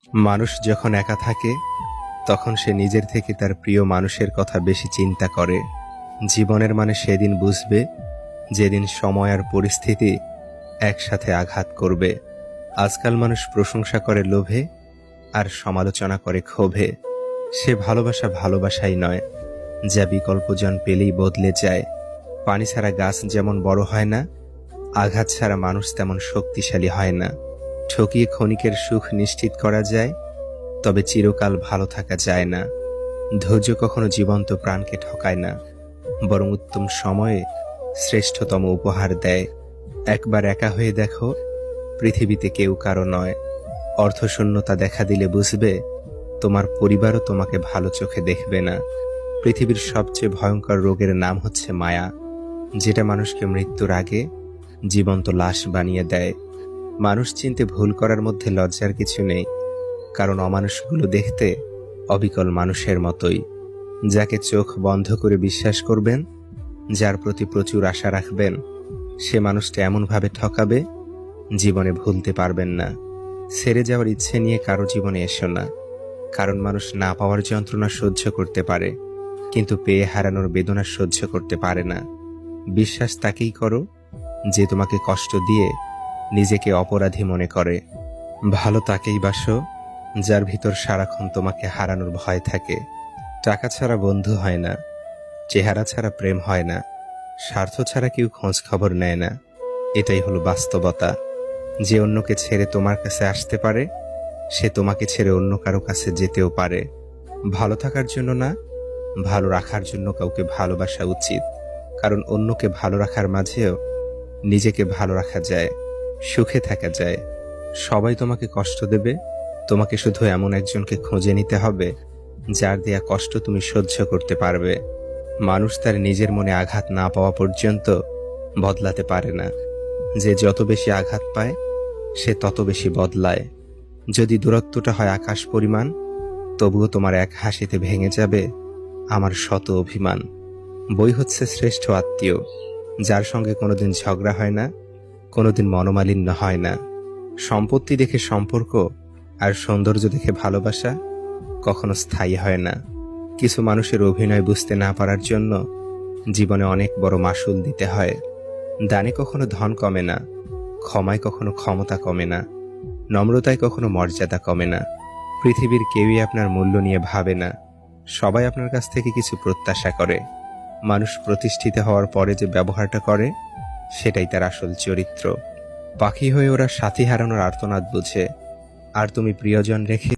মানুষ যখন একা থাকে তখন সে নিজের থেকে তার প্রিয় মানুষের কথা বেশি চিন্তা করে। জীবনের মানে সেদিন বুঝবে যেদিন সময় আর পরিস্থিতি একসাথে আঘাত করবে। আজকাল মানুষ প্রশংসা করে লোভে আর সমালোচনা করে ক্ষোভে। সে ভালোবাসা ভালোবাসাই নয়, যা বিকল্পজন পেলেই বদলে যায়। পানি ছাড়া গাছ যেমন বড় হয় না, আঘাত ছাড়া মানুষ তেমন শক্তিশালী হয় না। ঠকিয়ে ক্ষণিকের সুখ নিশ্চিত করা যায়, তবে চিরকাল ভালো থাকা যায় না। ধৈর্য কখনো জীবন্ত প্রাণকে ঠকায় না, বরং উত্তম সময়ে শ্রেষ্ঠতম উপহার দেয়। একবার একা হয়ে দেখো, পৃথিবীতে কেউ কারো নয়। অর্থশূন্যতা দেখা দিলে বুঝবে তোমার পরিবারও তোমাকে ভালো চোখে দেখবে না। পৃথিবীর সবচেয়ে ভয়ঙ্কর রোগের নাম হচ্ছে মায়া, যেটা মানুষকে মৃত্যুর আগে জীবন্ত লাশ বানিয়ে দেয়। মানুষ চিনতে ভুল করার মধ্যে লজ্জার কিছু নেই, কারণ অমানুষগুলো দেখতে অবিকল মানুষের মতোই। যাকে চোখ বন্ধ করে বিশ্বাস করবেন, যার প্রতি প্রচুর আশা রাখবেন, সে মানুষটা এমনভাবে ঠকাবে জীবনে ভুলতে পারবেন না। ছেড়ে যাওয়ার ইচ্ছে নিয়ে কারো জীবনে এসো না, কারণ মানুষ না পাওয়ার যন্ত্রণা সহ্য করতে পারে, কিন্তু পেয়ে হারানোর বেদনা সহ্য করতে পারে না। বিশ্বাস তাকেই করো যে তোমাকে কষ্ট দিয়ে নিজেকে অপরাধী মনে করে। ভালো তাকেই বাসো যার ভিতর সারাক্ষণ তোমাকে হারানোর ভয় থাকে। টাকা ছাড়া বন্ধু হয় না, চেহারা ছাড়া প্রেম হয় না, স্বার্থ ছাড়া কেউ খোঁজ খবর নেয় না। এটাই হলো বাস্তবতা। যে অন্যকে ছেড়ে তোমার কাছে আসতে পারে, সে তোমাকে ছেড়ে অন্য কারো কাছে যেতেও পারে। ভালো থাকার জন্য না, ভালো রাখার জন্য কাউকে ভালোবাসা উচিত, কারণ অন্যকে ভালো রাখার মাঝেও নিজেকে ভালো রাখা যায়, সুখে থাকা যায়। সবাই তোমাকে কষ্ট দেবে, তোমাকে শুধু এমন একজনকে খুঁজে নিতে হবে যার দেয়া কষ্ট তুমি সহ্য করতে পারবে। মানুষ তার নিজের মনে আঘাত না পাওয়া পর্যন্ত বদলাতে পারে না। যে যত বেশি আঘাত পায়, সে তত বেশি বদলায়। যদি দূরত্বটা হয় আকাশ পরিমাণ, তবুও তোমার এক হাসিতে ভেঙে যাবে আমার শত অভিমান। বই হচ্ছে শ্রেষ্ঠ আত্মীয়, যার সঙ্গে কোনোদিন ঝগড়া হয় না, কোনোদিন মনোমালিন্য হয় না। সম্পত্তি দেখে সম্পর্ক আর সৌন্দর্য দেখে ভালোবাসা কখনো স্থায়ী হয় না। কিছু মানুষের অভিনয় বুঝতে না পারার জন্য জীবনে অনেক বড় মাসুল দিতে হয়। দানে কখনো ধন কমে না, ক্ষমায় কখনো ক্ষমতা কমে না, নম্রতায় কখনো মর্যাদা কমে না। পৃথিবীর কেউই আপনার মূল্য নিয়ে ভাবে না, সবাই আপনার কাছ থেকে কিছু প্রত্যাশা করে। মানুষ প্রতিষ্ঠিত হওয়ার পরে যে ব্যবহারটা করে, সেটাই তার আসল চরিত্র। পাখি হয়ে ওরা সাথী হারানোর আর্তনাদ বুঝে, আর তুমি প্রিয়জন রেখে